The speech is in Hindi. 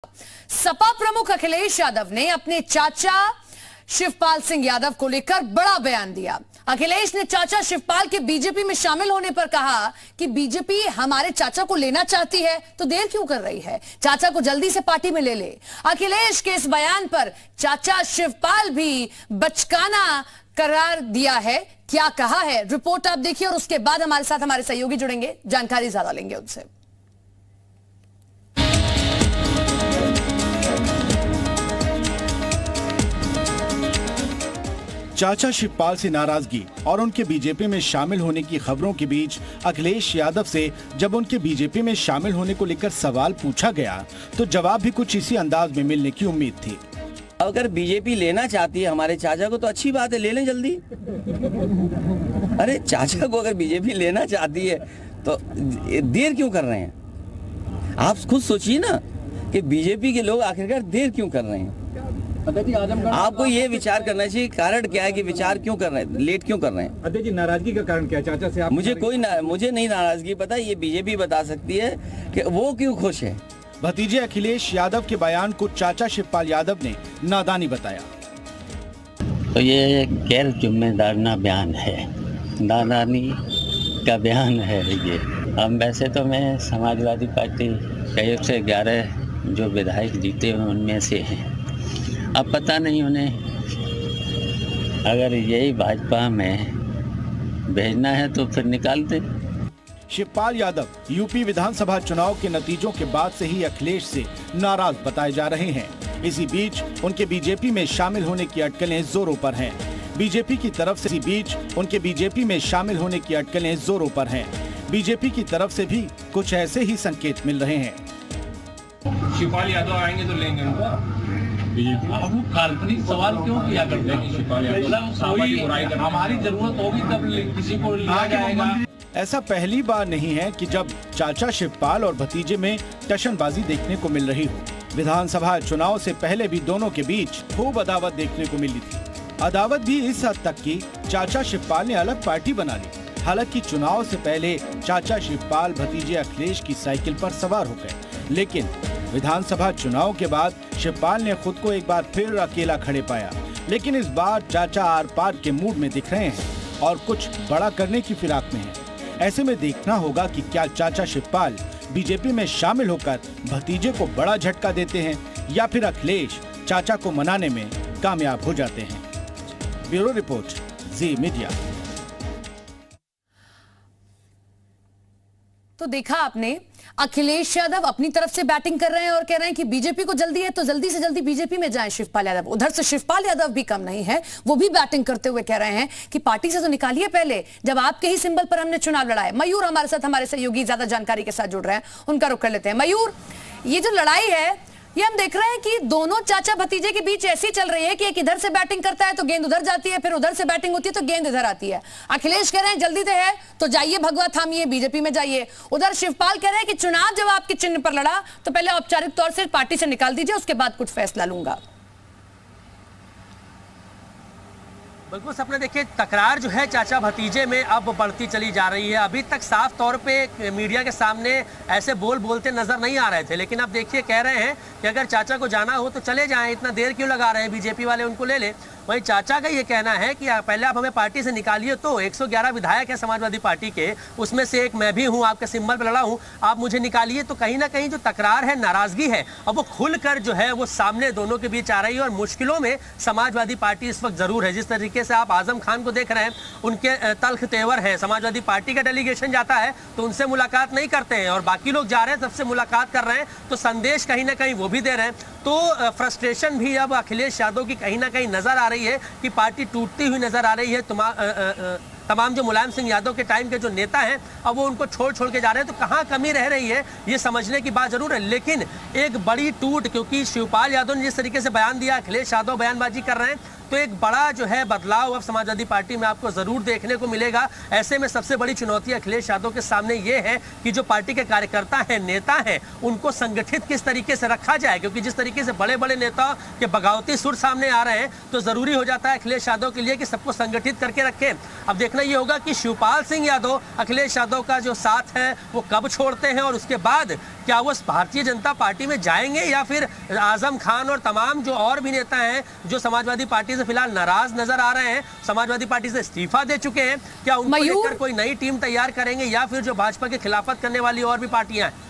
सपा प्रमुख अखिलेश यादव ने अपने चाचा शिवपाल सिंह यादव को लेकर बड़ा बयान दिया। अखिलेश ने चाचा शिवपाल के बीजेपी में शामिल होने पर कहा कि बीजेपी हमारे चाचा को लेना चाहती है तो देर क्यों कर रही है, चाचा को जल्दी से पार्टी में ले ले। अखिलेश के इस बयान पर चाचा शिवपाल भी बचकाना करार दिया है। क्या कहा है रिपोर्ट आप देखिए और उसके बाद हमारे साथ हमारे सहयोगी जुड़ेंगे, जानकारी ज्यादा लेंगे उनसे। चाचा शिवपाल से नाराजगी और उनके बीजेपी में शामिल होने की खबरों के बीच अखिलेश यादव से जब उनके बीजेपी में शामिल होने को लेकर सवाल पूछा गया तो जवाब भी कुछ इसी अंदाज में मिलने की उम्मीद थी। अगर बीजेपी लेना चाहती है हमारे चाचा को तो अच्छी बात है, ले लें जल्दी। अरे चाचा को अगर बीजेपी लेना चाहती है तो देर क्यों कर रहे हैं? आप खुद सोचिए ना कि बीजेपी के लोग आखिरकार देर क्यों कर रहे हैं। आपको ये विचार करना चाहिए कारण क्या है कि विचार क्यों कर रहे हैं, लेट क्यों कर रहे हैं। अध्यक्ष जी, नाराजगी का कारण क्या है चाचा से? आप मुझे नहीं नाराजगी पता, ये बीजेपी बता सकती है कि वो क्यों खुश है। भतीजे अखिलेश यादव के बयान को चाचा शिवपाल यादव ने नादानी बताया। तो ये गैर जिम्मेदाराना बयान है, नादानी का बयान है ये। अब वैसे तो मैं समाजवादी पार्टी के 111 जो विधायक जीते हैं उनमें से हैं। अब पता नहीं उन्हें अगर यही भाजपा में भेजना है तो फिर निकाल दे। शिवपाल यादव यूपी विधानसभा चुनाव के नतीजों के बाद से ही अखिलेश से नाराज बताए जा रहे हैं। इसी बीच उनके बीजेपी में शामिल होने की अटकलें जोरों पर हैं। बीजेपी की तरफ की तरफ से भी कुछ ऐसे ही संकेत मिल रहे हैं। शिवपाल यादव आएंगे तो लेंगे उनको। अब वो काल्पनिक सवाल क्यों किया करते हैं? हमारी जरूरत होगी तब किसी को लिया जाएगा। ऐसा पहली बार नहीं है कि जब चाचा शिवपाल और भतीजे में टशनबाजी देखने को मिल रही हो। विधानसभा चुनाव से पहले भी दोनों के बीच खूब अदावत देखने को मिली थी। अदावत भी इस हद तक कि चाचा शिवपाल ने अलग पार्टी बना ली। हालांकि चुनाव से पहले चाचा शिवपाल भतीजे अखिलेश की साइकिल पर सवार हो गए, लेकिन विधानसभा चुनाव के बाद शिवपाल ने खुद को एक बार फिर अकेला खड़े पाया। लेकिन इस बार चाचा आर पार के मूड में दिख रहे हैं और कुछ बड़ा करने की फिराक में हैं। ऐसे में देखना होगा कि क्या चाचा शिवपाल बीजेपी में शामिल होकर भतीजे को बड़ा झटका देते हैं या फिर अखिलेश चाचा को मनाने में कामयाब हो जाते हैं। ब्यूरो रिपोर्ट, जी मीडिया। तो देखा आपने, अखिलेश यादव अपनी तरफ से बैटिंग कर रहे हैं और कह रहे हैं कि बीजेपी को जल्दी है तो जल्दी से जल्दी बीजेपी में जाएं शिवपाल यादव। उधर से शिवपाल यादव भी कम नहीं है, वो भी बैटिंग करते हुए कह रहे हैं कि पार्टी से तो निकालिए पहले, जब आपके ही सिंबल पर हमने चुनाव लड़ा है। मयूर हमारे साथ, हमारे सहयोगी ज्यादा जानकारी के साथ जुड़ रहे हैं, उनका रुख कर लेते हैं। मयूर, ये जो लड़ाई है ये हम देख रहे हैं कि दोनों चाचा भतीजे के बीच ऐसी चल रही है कि एक इधर से बैटिंग करता है तो गेंद उधर जाती है, फिर उधर से बैटिंग होती है तो गेंद इधर आती है। अखिलेश कह रहे हैं जल्दी से है तो जाइए भगवा थामिए, बीजेपी में जाइए। उधर शिवपाल कह रहे हैं कि चुनाव जब आपके चिन्ह पर लड़ा तो पहले औपचारिक तौर से पार्टी से निकाल दीजिए, उसके बाद कुछ फैसला लूंगा। बिल्कुल सपने, देखिए तकरार जो है चाचा भतीजे में अब बढ़ती चली जा रही है। अभी तक साफ तौर पे मीडिया के सामने ऐसे बोलते नजर नहीं आ रहे थे, लेकिन अब देखिए कह रहे हैं कि अगर चाचा को जाना हो तो चले जाएं, इतना देर क्यों लगा रहे हैं, बीजेपी वाले उनको ले लें। वहीं चाचा का ये कहना है कि पहले आप हमें पार्टी से निकालिए। तो 111 विधायक है समाजवादी पार्टी के, उसमें से एक मैं भी हूं, आपके सिंबल पर लड़ा हूं, आप मुझे निकालिए। तो कहीं ना कहीं जो तकरार है, नाराजगी है, अब वो खुलकर जो है वो सामने दोनों के बीच आ रही है। और मुश्किलों में समाजवादी पार्टी इस वक्त जरूर है। जिस तरीके से आप आजम खान को देख रहे हैं, उनके तल्ख तेवर है, समाजवादी पार्टी का डेलीगेशन जाता है तो उनसे मुलाकात नहीं करते हैं और बाकी लोग जा रहे हैं सबसे मुलाकात कर रहे हैं, तो संदेश कहीं ना कहीं वो भी दे रहे हैं। तो फ्रस्ट्रेशन भी अब अखिलेश यादव की कहीं ना कहीं नजर आ रही है कि पार्टी टूटती हुई नजर आ रही है। तमाम जो मुलायम सिंह यादव के टाइम के जो नेता हैं अब वो उनको छोड़ के जा रहे हैं। तो कहाँ कमी रह रही है ये समझने की बात जरूर है। लेकिन एक बड़ी टूट, क्योंकि शिवपाल यादव ने जिस तरीके से बयान दिया, अखिलेश यादव बयानबाजी कर रहे हैं, तो एक बड़ा जो है बदलाव अब समाजवादी पार्टी में आपको जरूर देखने को मिलेगा। ऐसे में सबसे बड़ी चुनौती अखिलेश यादव के सामने ये है कि जो पार्टी के कार्यकर्ता हैं, नेता हैं, उनको संगठित किस तरीके से रखा जाए। क्योंकि जिस तरीके से बड़े बड़े नेताओं के बगावती सुर सामने आ रहे हैं तो जरूरी हो जाता है अखिलेश यादव के लिए कि सबको संगठित करके रखें। अब देखना ये होगा कि शिवपाल सिंह यादव अखिलेश यादव का जो साथ है वो कब छोड़ते हैं और उसके बाद क्या वो भारतीय जनता पार्टी में जाएंगे या फिर आजम खान और तमाम जो और भी नेता हैं जो समाजवादी पार्टी से फिलहाल नाराज नजर आ रहे हैं, समाजवादी पार्टी से इस्तीफा दे चुके हैं, क्या उनको लेकर कोई नई टीम तैयार करेंगे या फिर जो भाजपा के खिलाफत करने वाली और भी पार्टियां हैं